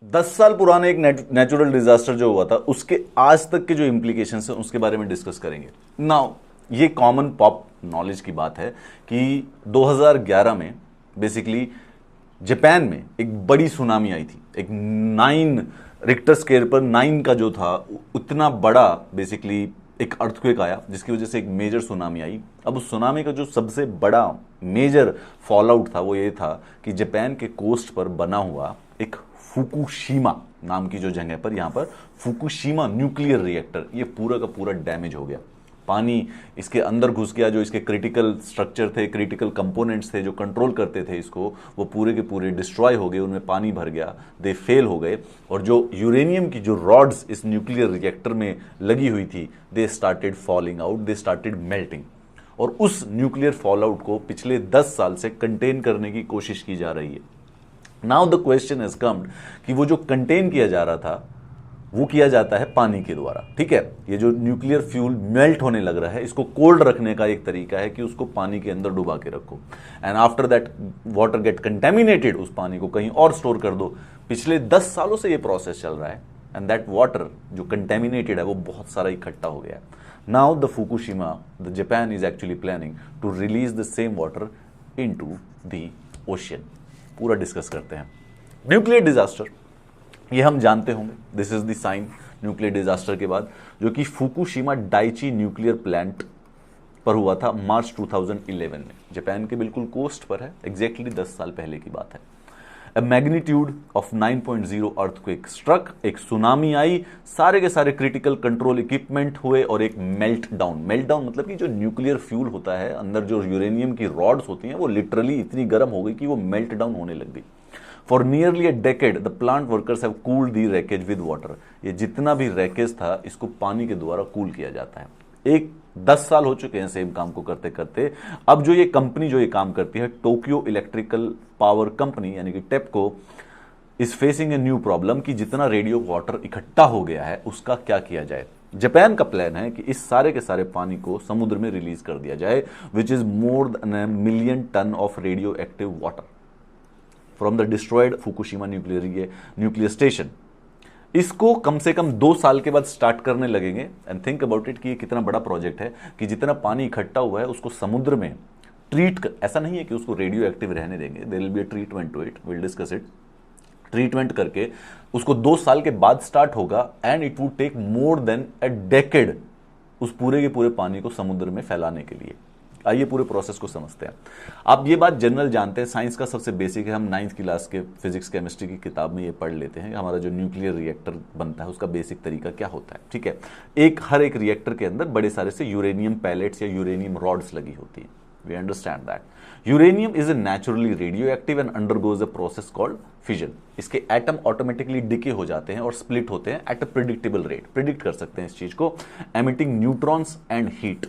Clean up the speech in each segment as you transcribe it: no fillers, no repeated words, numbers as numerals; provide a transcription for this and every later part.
10 साल पुराने एक नेचुरल डिजास्टर जो हुआ था उसके आज तक के जो इम्प्लीकेशंस हैं उसके बारे में डिस्कस करेंगे। नाउ ये कॉमन पॉप नॉलेज की बात है कि 2011 में बेसिकली जापान में एक बड़ी सुनामी आई थी। एक 9 रिक्टर स्केल पर 9 का जो था उतना बड़ा बेसिकली एक अर्थक्वेक आया जिसकी वजह से एक मेजर सुनामी आई। अब उस सुनामी का जो सबसे बड़ा मेजर फॉल आउट था वो ये था कि जापान के कोस्ट पर बना हुआ एक फुकुशिमा नाम की जो जगह पर, यहां पर फुकुशिमा न्यूक्लियर रिएक्टर, ये पूरा का पूरा डैमेज हो गया। पानी इसके अंदर घुस गया, जो इसके क्रिटिकल स्ट्रक्चर थे, क्रिटिकल कंपोनेंट्स थे जो कंट्रोल करते थे इसको, वो पूरे के पूरे डिस्ट्रॉय हो गए, उनमें पानी भर गया, दे फेल हो गए। और जो यूरेनियम की जो रॉड्स इस न्यूक्लियर रिएक्टर में लगी हुई थी, they started falling out, they started melting. और उस न्यूक्लियर फॉल आउट को पिछले 10 साल से कंटेन करने की कोशिश की जा रही है। Now the question is comed कि वो जो कंटेन किया जा रहा था वो किया जाता है पानी के द्वारा। ठीक है, ये जो न्यूक्लियर फ्यूल मेल्ट होने लग रहा है, इसको कोल्ड रखने का एक तरीका है कि उसको पानी के अंदर डुबा के रखो and after that water get contaminated, उस पानी को कहीं और स्टोर कर दो। पिछले 10 सालों से ये प्रोसेस चल रहा है एंड दैट वाटर जो कंटेमिनेटेड है वो बहुत सारा इकट्ठा हो गया है। Now the Fukushima, the Japan is actually planning to release the same water into the ocean. पूरा डिस्कस करते हैं। न्यूक्लियर डिजास्टर, ये हम जानते होंगे, this is the sign nuclear disaster के बाद, जो कि फुकुशिमा डाइची न्यूक्लियर प्लांट पर हुआ था मार्च 2011 में। जापान के बिल्कुल कोस्ट पर है, एग्जैक्टली 10 साल पहले की बात है। A magnitude of 9.0 earthquake struck, एक सुनामी आई, सारे के सारे क्रिटिकल कंट्रोल इक्विपमेंट हुए और एक मेल्ट डाउन मतलब कि जो न्यूक्लियर फ्यूल होता है, अंदर जो यूरेनियम की रॉड्स होती हैं वो लिटरली इतनी गर्म हो गई कि वो मेल्ट डाउन होने लग गई। For nearly a decade the plant workers have cooled the wreckage with water. ये जितना भी रैकेज था इसको पानी के द्वारा कूल किया जाता है। एक 10 साल हो चुके हैं सेम काम को करते करते। अब जो ये कंपनी जो ये काम करती है, टोक्यो इलेक्ट्रिकल पावर कंपनी यानी कि टेपको, is facing a new problem कि जितना रेडियो वाटर इकट्ठा हो गया है उसका क्या किया जाए। जापान का प्लान है कि इस सारे के सारे पानी को समुद्र में रिलीज कर दिया जाए, which is more than 1 million ton of radioactive water from the destroyed Fukushima nuclear station. इसको कम से कम 2 साल के बाद स्टार्ट करने लगेंगे। एंड थिंक अबाउट इट कि ये कितना बड़ा प्रोजेक्ट है कि जितना पानी इकट्ठा हुआ है उसको समुद्र में ऐसा नहीं है कि उसको रेडियो एक्टिव रहने देंगे, there will be a treatment to it, will discuss it. Treatment करके उसको 2 साल के बाद स्टार्ट होगा and it would take more than a decade उस पूरे के पूरे पानी को समुद्र में फैलाने के लिए। आइए पूरे प्रोसेस को समझते हैं। आप ये बात जनरल जानते हैं, साइंस का सबसे बेसिक है, हम 9th क्लास के फिजिक्स केमिस्ट्री की किताब में ये पढ़ लेते हैं। हमारा जो न्यूक्लियर रिएक्टर बनता है उसका बेसिक तरीका क्या होता है। ठीक है, हर एक रिएक्टर के अंदर बड़े सारे से यूरेनियम पैलेट्स या यूरेनियम रॉड्स लगी होती है। We understand that uranium is a naturally radioactive and undergoes a process called fission. इसके एटम ऑटोमेटिकली डिके हो जाते हैं और स्प्लिट होते हैं at a predictable rate, predict कर सकते हैं इस चीज को, एमिटिंग न्यूट्रॉन्स एंड हीट।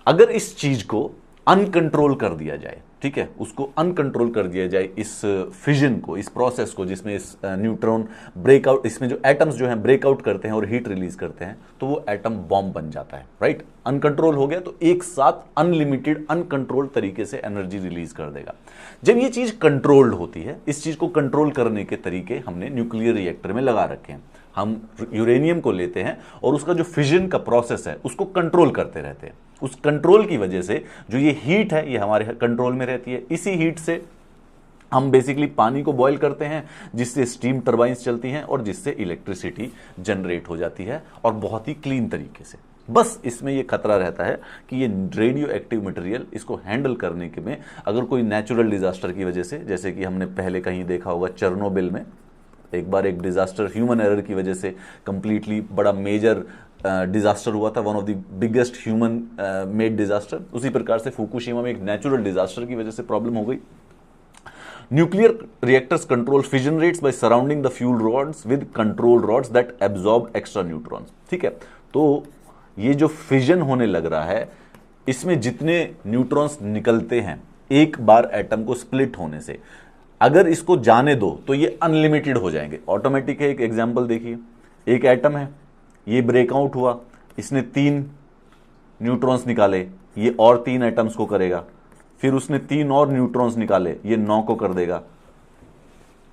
अगर इस चीज को अनकंट्रोल कर दिया जाए, ठीक है, उसको अनकंट्रोल कर दिया जाए, इस फिजन को, इस प्रोसेस को जिसमें इस न्यूट्रॉन ब्रेकआउट, इसमें जो एटम्स जो हैं ब्रेकआउट करते हैं और हीट रिलीज करते हैं, तो वो एटम बॉम्ब बन जाता है। राइट, अनकंट्रोल हो गया तो एक साथ अनलिमिटेड अनकंट्रोल तरीके से एनर्जी रिलीज कर देगा। जब ये चीज कंट्रोल्ड होती है, इस चीज को कंट्रोल करने के तरीके हमने न्यूक्लियर रिएक्टर में लगा रखे हैं। हम यूरेनियम को लेते हैं और उसका जो फिजन का प्रोसेस है उसको कंट्रोल करते रहते हैं। उस कंट्रोल की वजह से जो ये हीट है ये हमारे कंट्रोल में रहती है। इसी हीट से हम बेसिकली पानी को बॉयल करते हैं, जिससे स्टीम टरबाइंस चलती हैं और जिससे इलेक्ट्रिसिटी जनरेट हो जाती है और बहुत ही क्लीन तरीके से। बस इसमें ये खतरा रहता है कि ये रेडियो एक्टिव मटेरियल, इसको हैंडल करने के में अगर कोई नेचुरल डिजास्टर की वजह से, जैसे कि हमने पहले कहीं देखा होगा चेरनोबिल में, एक बार एक डिजास्टर ह्यूमन एरर की वजह से कंप्लीटली बड़ा मेजर डिजास्टर हुआ था, one of the biggest human made disaster. उसी प्रकार से फुकुशिमा में एक नेचुरल डिजास्टर की वजह से प्रॉब्लम हो गई। Nuclear reactors control fission rates by surrounding the fuel rods with control rods that absorb extra neutrons. ठीक है, तो ये जो फिजन होने लग रहा है, इसमें जितने न्यूट्रॉन्स निकलते हैं एक बार एटम को स्प्लिट होने से, अगर इसको जाने दो तो ये अनलिमिटेड हो जाएंगे। ऑटोमेटिक है। एक एग्जांपल देखिए, एक एटम है, ये ब्रेकआउट हुआ, इसने 3 न्यूट्रॉन्स निकाले, ये और 3 एटम्स को करेगा, फिर उसने 3 और न्यूट्रॉन्स निकाले, ये 9 को कर देगा।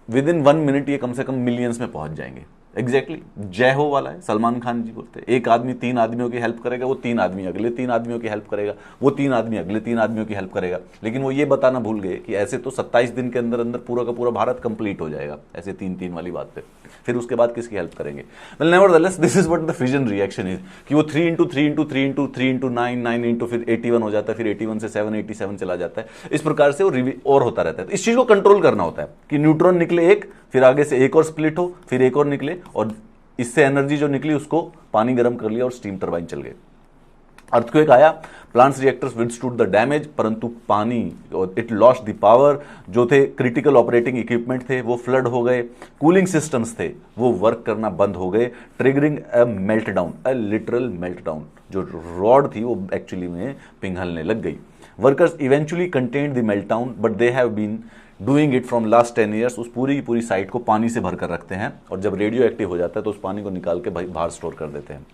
विद इन 1 मिनट ये कम से कम मिलियंस में पहुंच जाएंगे। एग्जैक्टली जय हो वाला है, सलमान खान जी बोलते हैं, एक आदमी 3 आदमियों की हेल्प करेगा, वो 3 आदमी अगले 3 आदमियों की हेल्प करेगा, वो 3 आदमी अगले 3 आदमियों की हेल्प करेगा। लेकिन वो ये बताना भूल गए कि ऐसे तो 27 दिन के अंदर अंदर पूरा का पूरा भारत कंप्लीट हो जाएगा, ऐसे 3-3 वाली बात पे। फिर उसके बाद किसकी हेल्प करेंगे? Well nevertheless this is what the fission reaction is, कि वो 3 into 3 into 3 into 3 into 9 9 into फिर 81 हो जाता है, फिर 81 से 787 चला जाता है। इस प्रकार से वो और होता रहता है। तो इस चीज को कंट्रोल करना होता है कि न्यूट्रॉन निकले एक, फिर आगे से एक और स्प्लिट हो, फिर एक और निकले, और इससे एनर्जी जो निकली उसको पानी गर्म कर लिया और स्टीम टरबाइन चल गए। अर्थक्वेक आया, प्लांट्स रिएक्टर्स विथस्टूड द डैमेज, परंतु पानी इट लॉस्ट द पावर, जो थे क्रिटिकल ऑपरेटिंग इक्विपमेंट थे वो फ्लड हो गए, कूलिंग सिस्टम्स थे वो वर्क करना बंद हो गए, triggering a meltdown, a literal meltdown. जो रॉड थी वो एक्चुअली में पिघलने लग गई। Workers eventually contained the meltdown but they have been doing it from last 10 years. उस पूरी की पूरी साइट को पानी से भरकर रखते हैं, और जब रेडियो एक्टिव हो जाता है तो उस पानी को निकाल के बाहर स्टोर कर देते हैं।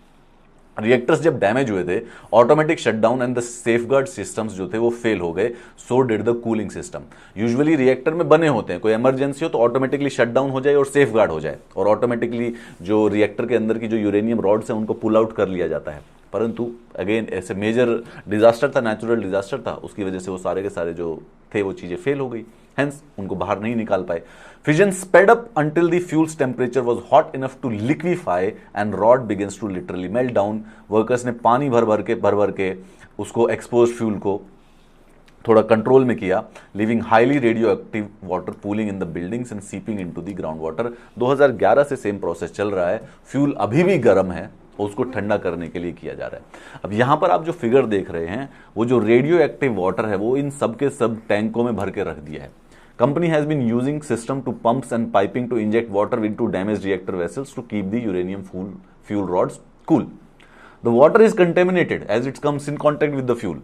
रिएक्टर्स जब डैमेज हुए थे, automatic shutdown and the safeguard systems जो थे वो फेल हो गए, so did the cooling system. Usually reactor में बने होते हैं, कोई इमरजेंसी हो तो ऑटोमेटिकली शटडाउन हो जाए और सेफगार्ड हो जाए, और ऑटोमेटिकली जो रिएक्टर के अंदर की जो यूरेनियम रॉड्स हैं उनको पुल आउट कर लिया जाता है। परंतु अगेन ऐसे मेजर डिजास्टर था, नेचुरल डिजास्टर था, उसकी वजह से वो सारे के सारे जो थे वो चीजें फेल हो गई, हेंस उनको बाहर नहीं निकाल पाए। Fission sped up until the fuel's temperature was hot enough to liquefy and rod begins to literally melt down. Workers ने पानी भर भर के उसको एक्सपोज फ्यूल को थोड़ा कंट्रोल में किया, living highly radio active water pooling in the buildings and seeping into the ground water. 2011 से सेम प्रोसेस चल रहा है, फ्यूल अभी भी गर्म है और उसको ठंडा करने के लिए किया जा रहा है। अब यहां पर आप जो फिगर देख रहे हैं वो जो रेडियो एक्टिव वाटर है वो इन सब के सब टैंकों में भर के रख दिया है। Company has been using system to pumps and piping to inject water into damaged reactor vessels to keep the uranium fuel rods cool. The water is contaminated as it comes in contact with the fuel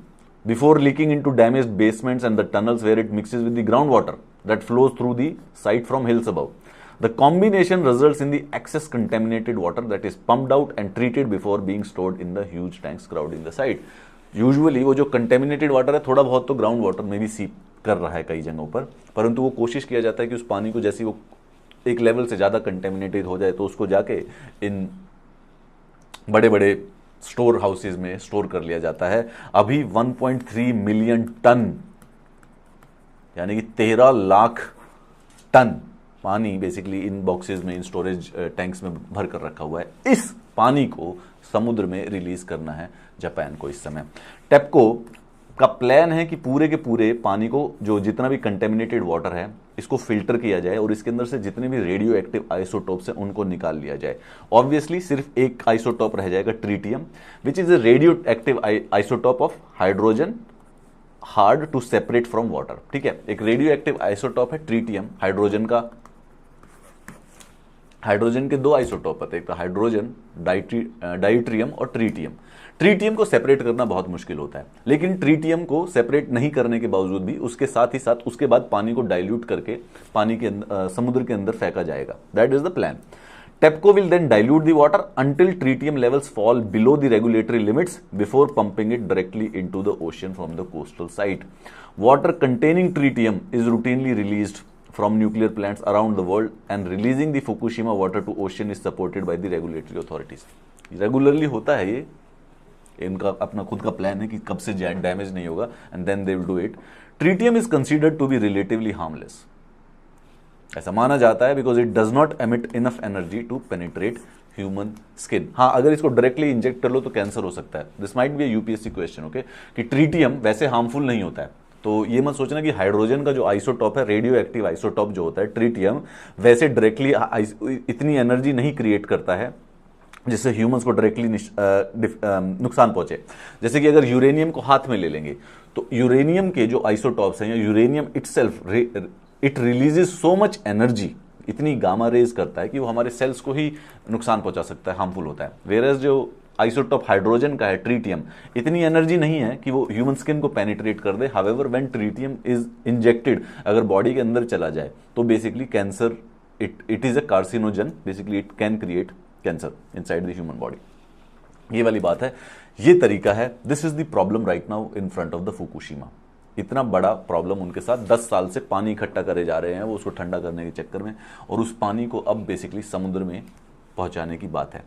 before leaking into damaged basements and the tunnels where it mixes with the groundwater that flows through the site from hills above. The combination results in the excess contaminated water that is pumped out and treated before being stored in the huge tanks crowding the site. Usually वो जो contaminated water है थोड़ा बहुत तो ground water में भी सीप कर रहा है कई जगहों पर, परंतु वो कोशिश किया जाता है कि उस पानी को जैसे वो एक लेवल से ज़्यादा कंटेमिनेटेड हो जाए तो उसको जाके इन बड़े बड़े स्टोर हाउसेज में स्टोर कर लिया जाता है। अभी 1.3 मिलियन टन यानी कि 13 लाख टन पानी बेसिकली इन बॉक्सेस में, इन स्टोरेज टैंक्स में भर कर रखा हुआ है। इस पानी को समुद्र में रिलीज करना है जापान को इस समय। टेपको का प्लान है कि पूरे के पूरे पानी को, जो जितना भी कंटेमिनेटेड वाटर है, इसको फिल्टर किया जाए और इसके अंदर से जितने भी रेडियो एक्टिव आइसोटोप्स हैं उनको निकाल लिया जाए। ऑब्वियसली सिर्फ एक आइसोटोप रह जाएगा, tritium, which is a radioactive isotope of hydrogen hard to separate from water. ठीक है, एक रेडियो एक्टिव आइसोटोप है ट्रीटियम, हाइड्रोजन का। हाइड्रोजन के 2 आइसोटोप होते हैं, एक तो हाइड्रोजन डाइट्रियम और ट्रीटियम। ट्रीटियम को सेपरेट करना बहुत मुश्किल होता है, लेकिन ट्रीटियम को सेपरेट नहीं करने के बावजूद भी उसके साथ ही साथ उसके बाद पानी को डाइल्यूट करके पानी के समुद्र के अंदर फेंका जाएगा। That is the plan. TEPCO will then dilute the water until tritium levels fall below the regulatory limits before pumping it directly into the ocean from the coastal site. Water containing tritium is routinely released from nuclear plants around the world and releasing the Fukushima water to ocean is supported by the regulatory authorities. Regularly होता है ये, इनका अपना खुद का plan है कि कब से डैमेज नहीं होगा and then they will do it. Tritium is considered to be relatively harmless, ऐसा माना जाता है, because it does not emit enough energy to penetrate human skin. हाँ, अगर इसको डायरेक्टली इंजेक्ट कर लो तो कैंसर हो सकता है। This might be UPSC question, okay, कि ट्रीटियम वैसे हार्मफुल नहीं होता है। तो ये मत सोचना कि हाइड्रोजन का जो आइसोटॉप है, रेडियो एक्टिव आइसोटॉप जो होता है ट्रीटियम, वैसे डायरेक्टली इतनी एनर्जी नहीं क्रिएट करता है जिससे ह्यूमंस को डायरेक्टली नुकसान पहुंचे। जैसे कि अगर यूरेनियम को हाथ में ले लेंगे तो यूरेनियम के जो आइसोटॉप्स हैं या uranium itself, it releases so much energy, इतनी गामा रेज करता है कि वो हमारे सेल्स को ही नुकसान पहुंचा सकता है, हार्मफुल होता है। वेरएज जो आइसोटॉप हाइड्रोजन का है ट्रीटियम, इतनी एनर्जी नहीं है कि वो ह्यूमन स्किन को पेनिट्रेट कर दे। However when tritium is injected, अगर बॉडी के अंदर चला जाए तो basically cancer, it is a carcinogen, basically it can create cancer inside the human body. ये वाली बात है, ये तरीका है। This is the problem right now in front of the Fukushima. इतना बड़ा प्रॉब्लम उनके साथ 10 साल से पानी इकट्ठा करे जा रहे हैं वो उसको ठंडा करने के चक्कर में, और उस पानी को अब बेसिकली समुद्र में पहुंचाने की बात है।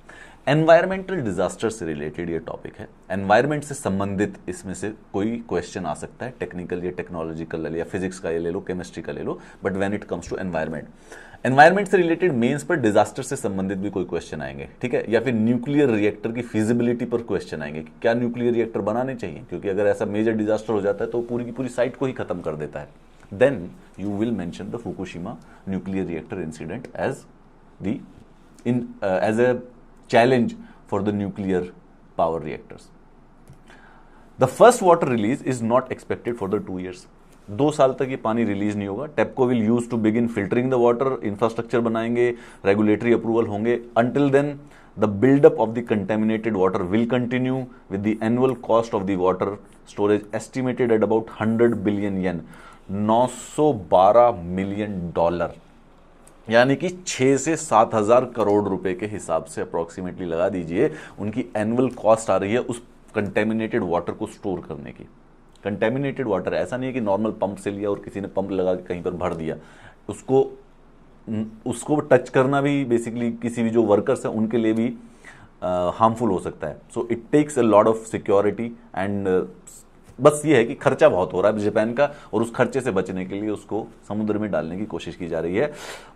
एनवायरमेंटल डिजास्टर से रिलेटेड ये टॉपिक है, एनवायरमेंट से संबंधित इसमें से कोई क्वेश्चन आ सकता है, टेक्निकल या टेक्नोलॉजिकल ले लो या फिजिक्स का ये ले लो, केमिस्ट्री का ले लो, but when it comes to environment, environment से रिलेटेड मेंस पर डिजास्टर से संबंधित भी कोई क्वेश्चन आएंगे, ठीक है, या फिर न्यूक्लियर रिएक्टर की फिजिबिलिटी पर क्वेश्चन आएंगे कि क्या न्यूक्लियर रिएक्टर बनाने चाहिए, क्योंकि अगर ऐसा मेजर डिजास्टर हो जाता है तो पूरी की पूरी साइट को ही खत्म कर देता है। Then you will mention the Fukushima nuclear reactor incident as the as a challenge for the nuclear power reactors. The first water release is not expected for the 2 years. 2 साल तक ये पानी रिलीज नहीं होगा। TEPCO will use to begin filtering the water, infrastructure बनाएंगे, regulatory approval होंगे। Until then the buildup of the contaminated water will continue with the annual cost of the water storage estimated at about 100 billion yen, 912 million dollar, यानी कि 6 से 7 हजार करोड़ रुपए के हिसाब से अप्रोक्सीमेटली लगा दीजिए उनकी एनुअल कॉस्ट आ रही है उस कंटेमिनेटेड वाटर को स्टोर करने की। कंटेमिनेटेड वाटर ऐसा नहीं है कि नॉर्मल पंप से लिया और किसी ने पंप लगा के कहीं पर भर दिया, उसको टच करना भी बेसिकली किसी भी जो वर्कर्स हैं उनके लिए भी हार्मफुल हो सकता है। So it takes a lot of security and बस ये है कि खर्चा बहुत हो रहा है जापान का, और उस खर्चे से बचने के लिए उसको समुद्र में डालने की कोशिश की जा रही है।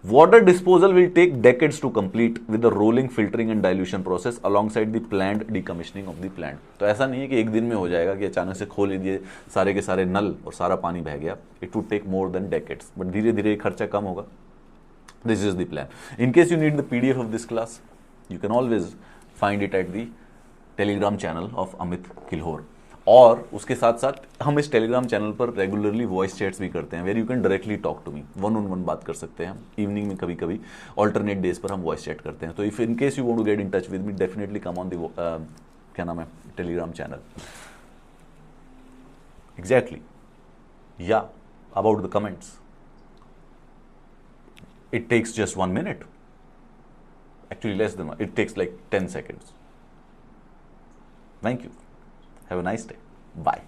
Water disposal will take decades to complete with the rolling filtering and dilution process alongside the planned decommissioning of the plant. तो ऐसा नहीं है कि एक दिन में हो जाएगा कि अचानक से खोल दिए सारे के सारे नल और सारा पानी बह गया। It would take more than decades, but धीरे धीरे खर्चा कम होगा। This is the plan. In case you need the PDF of this class, you can always find it at the Telegram channel of Amit Kilhor. और उसके साथ साथ हम इस टेलीग्राम चैनल पर रेगुलरली वॉइस चैट्स भी करते हैं, where you can directly talk to me, 1-on-1 बात कर सकते हैं हम। इवनिंग में कभी कभी ऑल्टरनेट डेज पर हम वॉइस चैट करते हैं। तो if in case you want to get in touch with me, definitely come on the क्या नाम है टेलीग्राम चैनल। एग्जैक्टली, या about the comments, it takes just 1 minute, actually less than 1, it takes like 10 seconds. Thank you. Have a nice day. Bye.